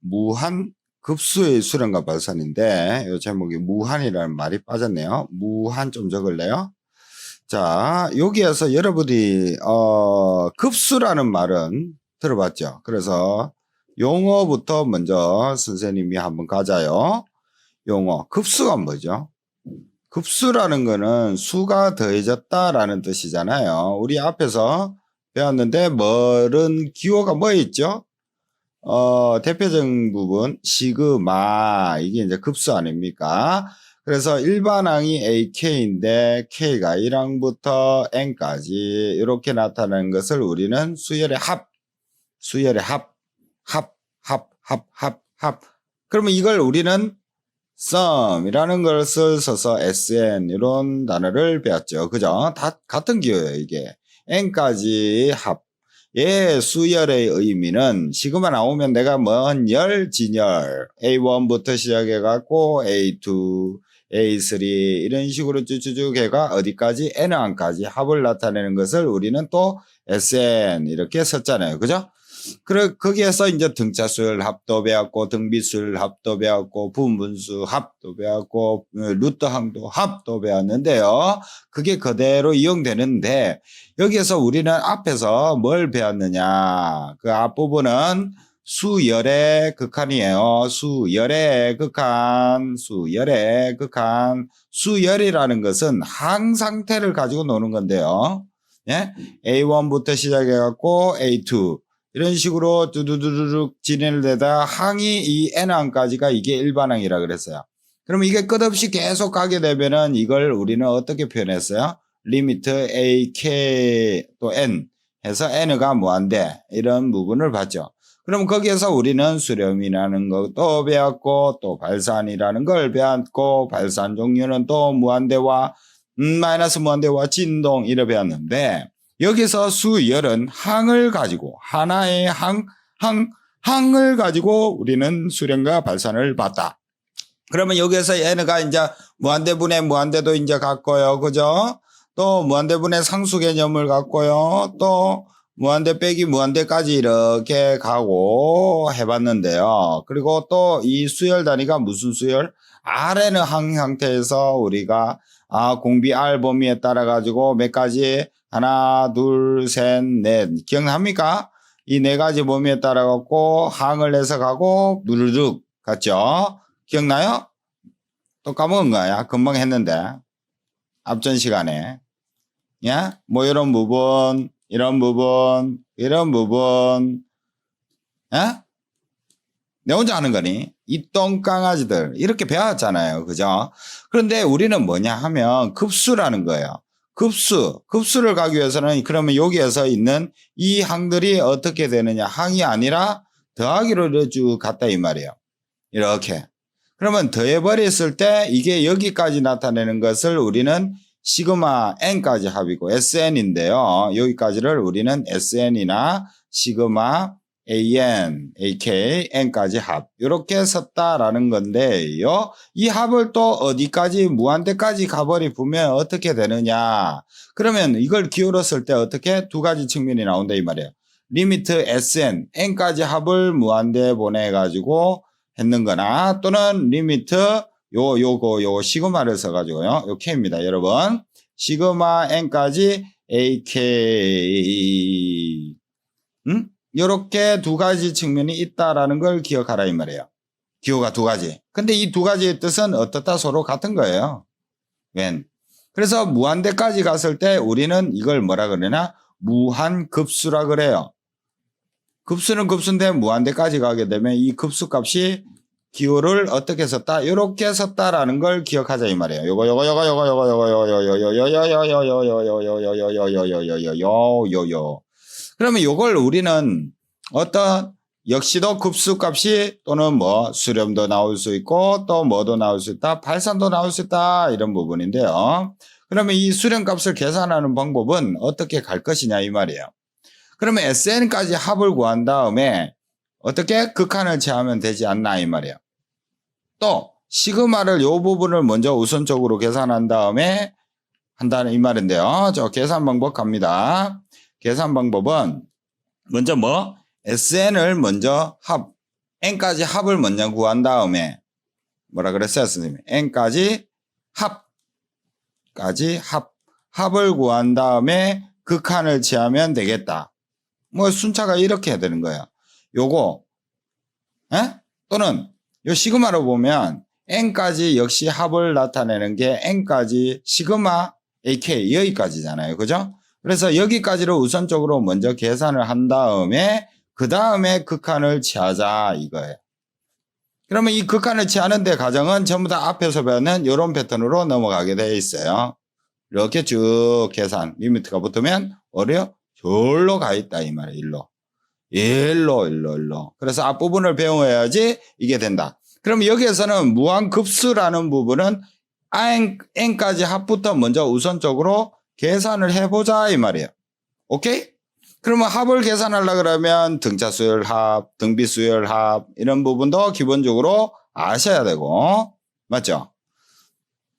무한 급수의 수렴과 발산인데 이 제목이 무한이라는 말이 빠졌네요. 무한 좀 적을래요? 자, 여기에서 여러분이 급수라는 말은 들어봤죠? 그래서 용어부터 먼저 선생님이 한번 가자요. 용어 급수가 뭐죠? 급수라는 거는 수가 더해졌다라는 뜻이잖아요. 우리 앞에서 배웠는데 뭐는 기호가 뭐 있죠? 대표적인 부분 시그마 이게 이제 급수 아닙니까? 그래서 일반항이 AK인데 K가 1항부터 N까지 이렇게 나타나는 것을 우리는 수열의 합, 합. 그러면 이걸 우리는 sum이라는 것을 써서 SN 이런 단어를 배웠죠. 그죠? 다 같은 기호예요, 이게. N까지 합. 예, 수열의 의미는 시그마 나오면 내가 먼 열, 진열 A1부터 시작해갖고 A2, A3 이런 식으로 쭉쭉쭉 해가 어디까지 N항까지 합을 나타내는 것을 우리는 또 SN 이렇게 썼잖아요. 그죠? 거기에서 이제 등차수열 합도 배웠고 등비수열 합도 배웠고 분분수 합도 배웠고 루트항도 합도 배웠는데요. 그게 그대로 이용되는데 여기에서 우리는 앞에서 뭘 배웠느냐. 그 앞부분은 수열의 극한이에요. 수열의 극한. 수열이라는 것은 항상태를 가지고 노는 건데요. 예? A1부터 시작해갖고 A2 이런 식으로 두두두둑 진행을 되다 항이 이 N항까지가 이게 일반항이라 그랬어요. 그러면 이게 끝없이 계속 가게 되면은 이걸 우리는 어떻게 표현했어요? 리미트 AK 또 N 해서 N가 무한대 이런 부분을 봤죠. 그럼 거기에서 우리는 수렴이라는 것도 배웠고 또 발산이라는 걸 배웠고 발산 종류는 또 무한대와 마이너스 무한대와 진동 이래 배웠는데 여기서 수열은 항을 가지고 하나의 항을 가지고 우리는 수렴과 발산을 봤다. 그러면 여기에서 N가 이제 무한대분의 무한대도 이제 갖고요. 그죠? 또 무한대분의 상수 개념을 갖고요. 또 무한대 빼기 무한대까지 이렇게 가고 해봤는데요. 그리고 또 이 수열 단위가 무슨 수열? R에는 항 형태에서 우리가 공비 R 범위에 따라 가지고 몇 가지 하나, 둘, 셋, 넷. 기억납니까? 이 네 가지 범위에 따라 갖고 항을 해석하고 누르륵 갔죠? 기억나요? 또 까먹은 거야. 금방 했는데. 앞전 시간에. 야? 뭐 이런 부분, 이런 부분. 야? 내 혼자 하는 거니? 이 똥강아지들. 이렇게 배웠잖아요. 그죠? 그런데 우리는 뭐냐 하면 급수라는 거예요. 급수를 가기 위해서는 그러면 여기에서 있는 이 항들이 어떻게 되느냐. 항이 아니라 더하기로 쭉 갔다 이 말이에요. 이렇게. 그러면 더해버렸을 때 이게 여기까지 나타내는 것을 우리는 시그마 N까지 합이고 SN인데요. 여기까지를 우리는 SN이나 시그마 AN, AK, N까지 합 이렇게 썼다라는 건데요. 이 합을 또 어디까지 무한대까지 가버리면 어떻게 되느냐. 그러면 이걸 기울였을 때 어떻게 두 가지 측면이 나온다 이 말이에요. 리미트 SN, N까지 합을 무한대 보내가지고 했는 거나 또는 리미트 요거 시그마를 써가지고요. 요 K입니다. 여러분. 시그마 N까지 AK 요렇게 두 가지 측면이 있다라는 걸 기억하라 이 말이에요. 기호가 두 가지. 근데 이 두 가지의 뜻은 어떻다 서로 같은 거예요. 웬. 그래서 무한대까지 갔을 때 우리는 이걸 뭐라 그러나 무한급수라 그래요. 급수는 급수인데 무한대까지 가게 되면 이 급수값이 기호를 어떻게 썼다? 이렇게 썼다라는 걸 기억하자 이 말이에요. 요거 그러면 요걸 우리는 어떤 역시도 급수값이 또는 뭐 수렴도 나올 수 있고 또 뭐도 나올 수 있다. 발산도 나올 수 있다. 이런 부분인데요. 그러면 이 수렴값을 계산하는 방법은 어떻게 갈 것이냐 이 말이에요. 그러면 SN까지 합을 구한 다음에 어떻게 극한을 취하면 되지 않나 이 말이에요. 또 시그마를 요 부분을 먼저 우선적으로 계산한 다음에 한다는 이 말인데요. 저 계산 방법 갑니다. 계산 방법은 먼저 뭐 SN을 먼저 합 n까지 합을 먼저 구한 다음에 뭐라 그랬어요, 선생님? n까지 합을 구한 다음에 극한을 취하면 되겠다. 뭐 순차가 이렇게 해야 되는 거예요. 요거 또는 요 시그마로 보면 n까지 역시 합을 나타내는 게 n까지 시그마 ak 여기까지잖아요. 그죠? 그래서 여기까지를 우선적으로 먼저 계산을 한 다음에 그 다음에 극한을 취하자 이거예요. 그러면 이 극한을 취하는데 과정은 전부 다 앞에서 배우는 이런 패턴으로 넘어가게 되어 있어요. 이렇게 쭉 계산 리미트가 붙으면 어려 절로 가 있다 이 말이에요. 일로. 그래서 앞부분을 배워야지 이게 된다. 그럼 여기에서는 무한급수라는 부분은 n까지 합부터 먼저 우선적으로 계산을 해보자 이 말이에요. 오케이? 그러면 합을 계산하려고 그러면 등차수열 합, 등비수열 합 이런 부분도 기본적으로 아셔야 되고 맞죠?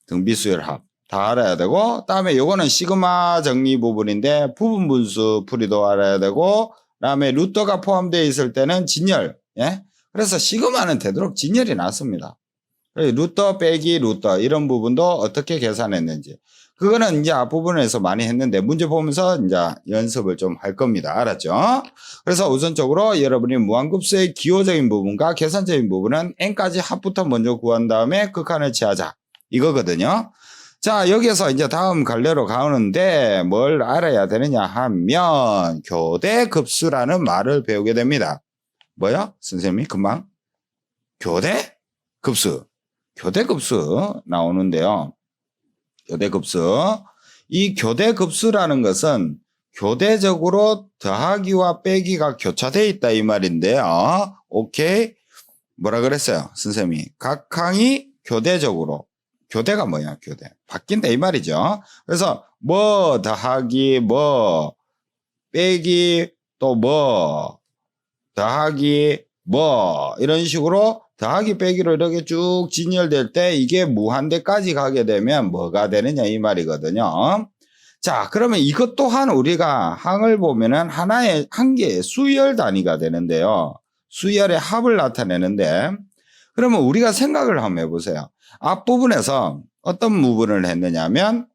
등비수열 합 다 알아야 되고 다음에 요거는 시그마 정리 부분인데 부분 분수 풀이도 알아야 되고 그다음에 루터가 포함되어 있을 때는 진열. 예? 그래서 시그마는 되도록 진열이 낫습니다. 루터 빼기 루터 이런 부분도 어떻게 계산했는지 그거는 이제 앞부분에서 많이 했는데 문제 보면서 이제 연습을 좀 할 겁니다. 알았죠? 그래서 우선적으로 여러분이 무한급수의 기호적인 부분과 계산적인 부분은 n까지 합부터 먼저 구한 다음에 극한을 취하자 이거거든요. 자, 여기서 이제 다음 갈래로 가는데 뭘 알아야 되느냐 하면 교대급수라는 말을 배우게 됩니다. 뭐야? 선생님이 금방? 교대급수 나오는데요. 교대급수. 이 교대급수라는 것은 교대적으로 더하기와 빼기가 교차되어 있다 이 말인데요. 오케이? 뭐라 그랬어요? 선생님이. 각 항이 교대적으로. 교대가 뭐야? 교대. 바뀐다 이 말이죠. 그래서 뭐 더하기 뭐 빼기 또 뭐 더하기 뭐 이런 식으로 더하기 빼기로 이렇게 쭉 진열될 때 이게 무한대까지 가게 되면 뭐가 되느냐 이 말이거든요. 자, 그러면 이것 또한 우리가 항을 보면은 한 개의 수열 단위가 되는데요. 수열의 합을 나타내는데 그러면 우리가 생각을 한번 해보세요. 앞부분에서 어떤 부분을 했느냐면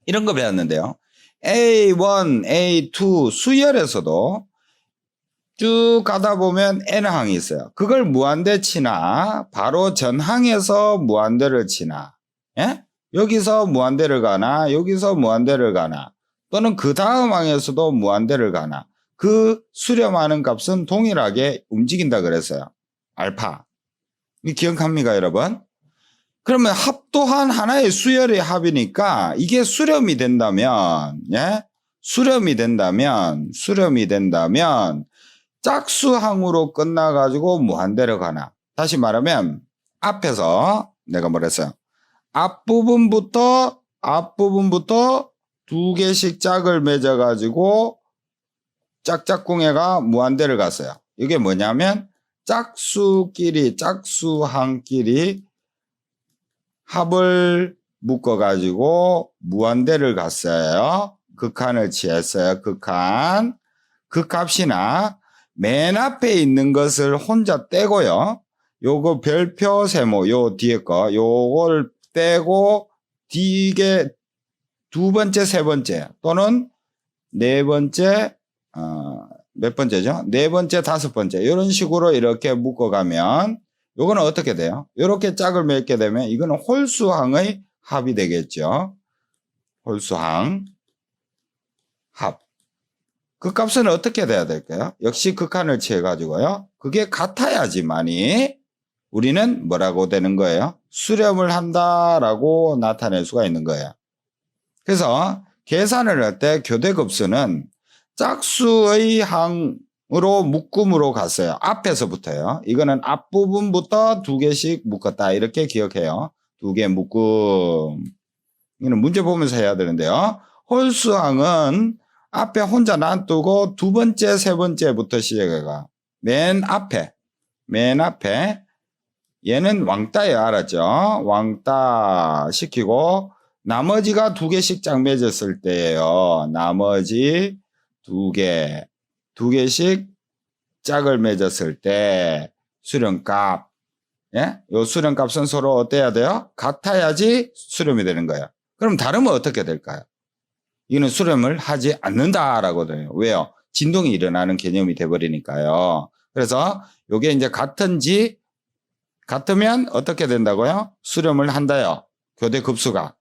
이런 거 배웠는데요. A1, A2 수열에서도 쭉 가다 보면 n항이 있어요. 그걸 무한대 치나 바로 전항에서 무한대를 치나 예? 여기서 무한대를 가나 여기서 무한대를 가나 또는 그 다음 항에서도 무한대를 가나 그 수렴하는 값은 동일하게 움직인다 그랬어요. 알파. 이 기억합니까 여러분? 그러면 합 또한 하나의 수열의 합이니까 이게 수렴이 된다면 수렴이 된다면 짝수항으로 끝나가지고 무한대로 가나 다시 말하면 앞에서 내가 뭐랬어요? 앞부분부터 두 개씩 짝을 맺어가지고 짝짝꿍해가 무한대를 갔어요. 이게 뭐냐면 짝수항끼리 합을 묶어가지고 무한대를 갔어요. 극한을 취했어요. 극한. 그 값이나 맨 앞에 있는 것을 혼자 떼고요. 요거 별표 세모 요 뒤에 거 요걸 떼고 뒤에 두 번째 세 번째 또는 네 번째 몇 번째죠? 네 번째 다섯 번째 이런 식으로 이렇게 묶어가면 요거는 어떻게 돼요? 이렇게 짝을 맺게 되면 이거는 홀수항의 합이 되겠죠. 홀수항 합. 그 값은 어떻게 돼야 될까요? 역시 극한을 취해 가지고요. 그게 같아야지만이 우리는 뭐라고 되는 거예요? 수렴을 한다라고 나타낼 수가 있는 거예요. 그래서 계산을 할 때 교대급수는 짝수의 항으로 묶음으로 갔어요. 앞에서부터요. 이거는 앞부분부터 두 개씩 묶었다. 이렇게 기억해요. 두 개 묶음. 이거는 문제 보면서 해야 되는데요. 홀수항은 앞에 혼자 놔두고 두 번째, 세 번째부터 시작해가. 맨 앞에. 얘는 왕따예요. 알았죠? 왕따 시키고 나머지가 두 개씩 짝 맺었을 때예요. 나머지 두 개씩 짝을 맺었을 때 수렴값. 예? 요 수렴값은 서로 어때야 돼요? 같아야지 수렴이 되는 거예요. 그럼 다르면 어떻게 될까요? 이거는 수렴을 하지 않는다라고 돼요. 왜요? 진동이 일어나는 개념이 돼버리니까요. 그래서 요게 이제 같으면 어떻게 된다고요? 수렴을 한다요. 교대 급수가.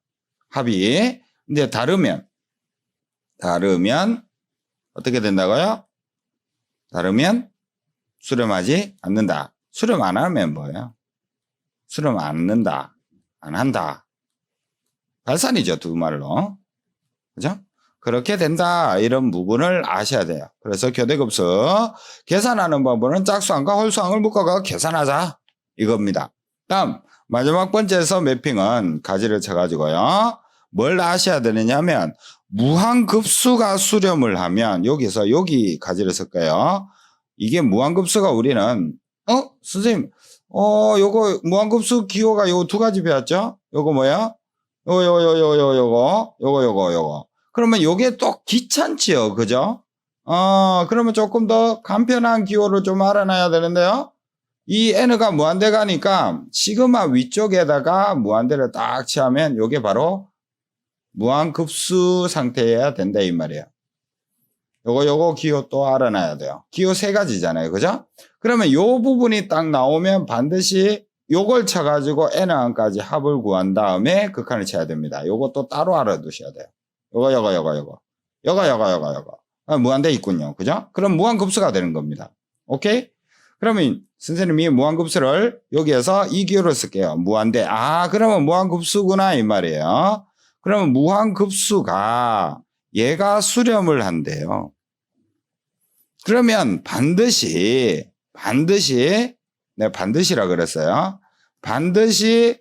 합이. 근데 다르면 어떻게 된다고요? 다르면 수렴하지 않는다. 수렴 안 하면 뭐예요? 수렴 안 한다. 안 한다. 발산이죠, 두 말로. 그죠? 그렇게 된다. 이런 부분을 아셔야 돼요. 그래서 교대급수 계산하는 방법은 짝수항과 홀수항을 묶어가 계산하자. 이겁니다. 다음 마지막 번째에서 매핑은 가지를 쳐가지고요. 뭘 아셔야 되느냐면 무한급수가 수렴을 하면 여기서 여기 가지를 쓸까요? 이게 무한급수가 우리는 선생님 요거 무한급수 기호가 요 두 가지 배웠죠? 요거 뭐야? 요거. 그러면 요게 또 귀찮지요. 그죠? 그러면 조금 더 간편한 기호를 좀 알아놔야 되는데요. 이 n가 무한대 가니까 시그마 위쪽에다가 무한대를 딱 취하면 요게 바로 무한급수 상태여야 된다 이 말이에요. 요거 기호 또 알아놔야 돼요. 기호 세 가지잖아요. 그죠? 그러면 요 부분이 딱 나오면 반드시 요걸 쳐가지고 n항까지 합을 구한 다음에 극한을 쳐야 됩니다. 요것도 따로 알아두셔야 돼요. 요거. 무한대 있군요. 그죠? 그럼 무한급수가 되는 겁니다. 오케이? 그러면 선생님이 무한급수를 여기에서 이 기호를 쓸게요. 무한대. 그러면 무한급수구나 이 말이에요. 그러면 무한급수가 얘가 수렴을 한대요. 그러면 반드시 내가 반드시라 그랬어요. 반드시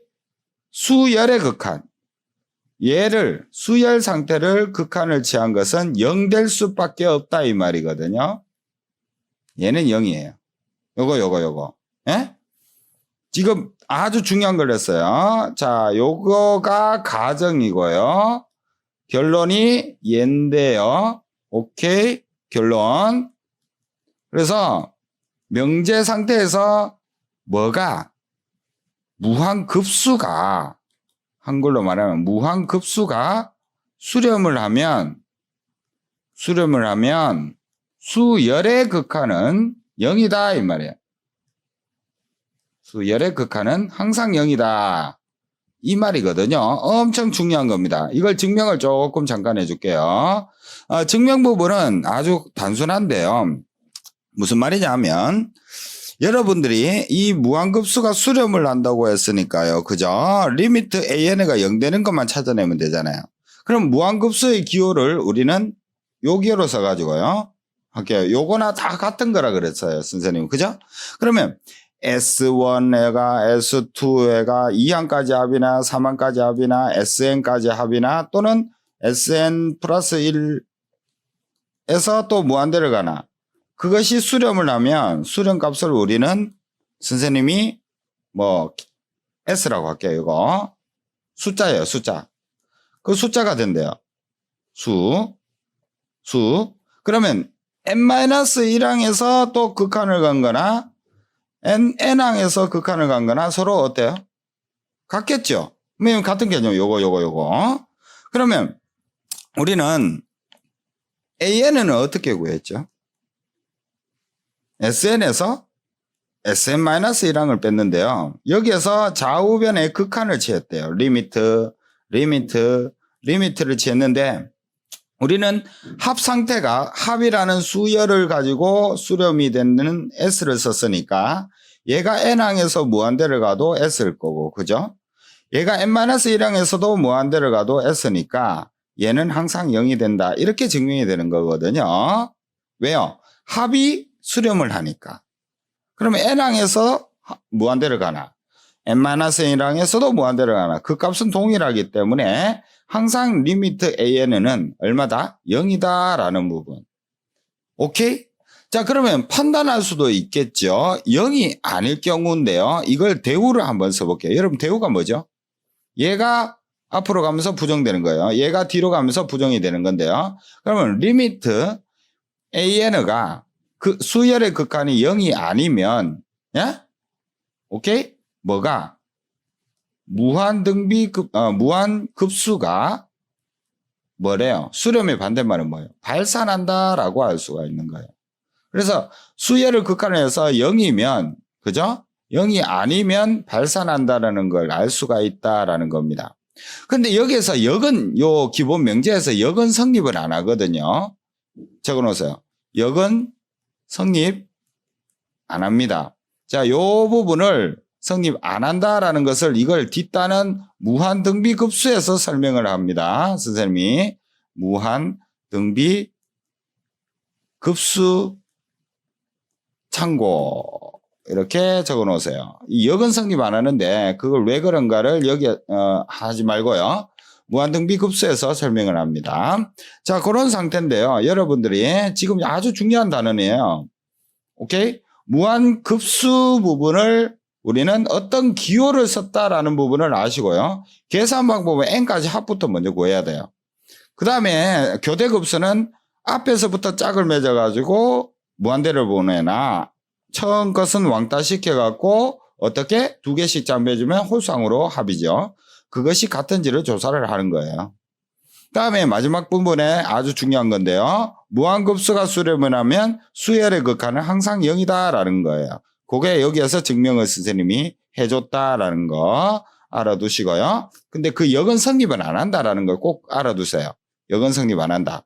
수열의 극한. 얘를 수열 상태를 극한을 취한 것은 0 될 수밖에 없다 이 말이거든요. 얘는 0이에요. 요거. 예? 지금 아주 중요한 걸 했어요. 자, 요거가 가정이고요. 결론이 얘인데요. 오케이. 결론. 그래서 명제 상태에서 뭐가 무한급수가 한글로 말하면 무한급수가 수렴을 하면 수열의 극한은 0이다 이 말이에요. 수열의 극한은 항상 0이다. 이 말이거든요. 엄청 중요한 겁니다. 이걸 증명을 조금 잠깐 해줄게요. 증명 부분은 아주 단순한데요. 무슨 말이냐면 여러분들이 이 무한급수가 수렴을 한다고 했으니까요. 그죠? 리미트 AN가 0 되는 것만 찾아내면 되잖아요. 그럼 무한급수의 기호를 우리는 요 기호로 써가지고요. 할게요. 요거나 다 같은 거라 그랬어요. 선생님. 그죠? 그러면 S1애가 S2애가 2항까지 합이나 3항까지 합이나 SN까지 합이나 또는 SN 플러스 1에서 또 무한대를 가나 그것이 수렴을 하면 수렴값을 우리는 선생님이 S라고 할게요. 이거 숫자예요. 숫자. 그 숫자가 된대요. 수. 그러면 n-1항에서 또 극한을 간 거나 n항에서 극한을 간 거나 서로 어때요? 같겠죠? 같은 개념. 요거. 그러면 우리는 AN은 어떻게 구했죠? SN에서 SN-1항을 뺐는데요. 여기에서 좌우변의 극한을 취했대요. 리미트를 취했는데 우리는 합 상태가 합이라는 수열을 가지고 수렴이 되는 S를 썼으니까 얘가 N항에서 무한대를 가도 S일 거고, 그죠? 얘가 N-1항에서도 무한대를 가도 S니까 얘는 항상 0이 된다. 이렇게 증명이 되는 거거든요. 왜요? 합이 수렴을 하니까. 그러면 N항에서 무한대를 가나 N-1항에서도 무한대를 가나 그 값은 동일하기 때문에 항상 리미트 AN은 얼마다? 0이다 라는 부분. 오케이? 자, 그러면 판단할 수도 있겠죠. 0이 아닐 경우인데요. 이걸 대우를 한번 써볼게요. 여러분 대우가 뭐죠? 얘가 앞으로 가면서 부정되는 거예요. 얘가 뒤로 가면서 부정이 되는 건데요. 그러면 리미트 AN가 그 수열의 극한이 0이 아니면 예? 오케이? 뭐가? 무한급수가 뭐래요? 수렴의 반대말은 뭐예요? 발산한다라고 할 수가 있는 거예요. 그래서 수열을 극한해서 0이면, 그죠? 0이 아니면 발산한다라는 걸 알 수가 있다라는 겁니다. 근데 여기에서 역은, 요 기본 명제에서 역은 성립을 안 하거든요. 적어 놓으세요. 역은 성립 안 합니다. 자, 요 부분을 성립 안 한다라는 것을 이걸 뒷단은 무한등비급수에서 설명을 합니다. 선생님이 무한등비급수 참고 이렇게 적어 놓으세요. 이 역은 성립 안 하는데 그걸 왜 그런가를 여기 하지 말고요. 무한등비급수에서 설명을 합니다. 자, 그런 상태인데요. 여러분들이 지금 아주 중요한 단어네요. 오케이? 무한급수 부분을 우리는 어떤 기호를 썼다라는 부분을 아시고요. 계산 방법은 n까지 합부터 먼저 구해야 돼요. 그 다음에 교대급수는 앞에서부터 짝을 맺어가지고 무한대를 보내나 처음 것은 왕따 시켜갖고 어떻게 두 개씩 짝 맺으면 홀수항으로 합이죠. 그것이 같은지를 조사를 하는 거예요. 그 다음에 마지막 부분에 아주 중요한 건데요. 무한급수가 수렴을 하면 수열의 극한은 항상 0이다라는 거예요. 그게 여기에서 증명을 선생님이 해줬다라는 거 알아두시고요. 근데 그 역은 성립은 안 한다라는 걸 꼭 알아두세요. 역은 성립 안 한다.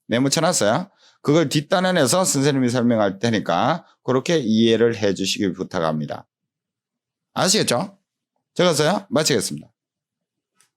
메모 쳐놨어요. 그걸 뒷단원에서 선생님이 설명할 테니까 그렇게 이해를 해 주시길 부탁합니다. 아시겠죠? 적었어요? 마치겠습니다.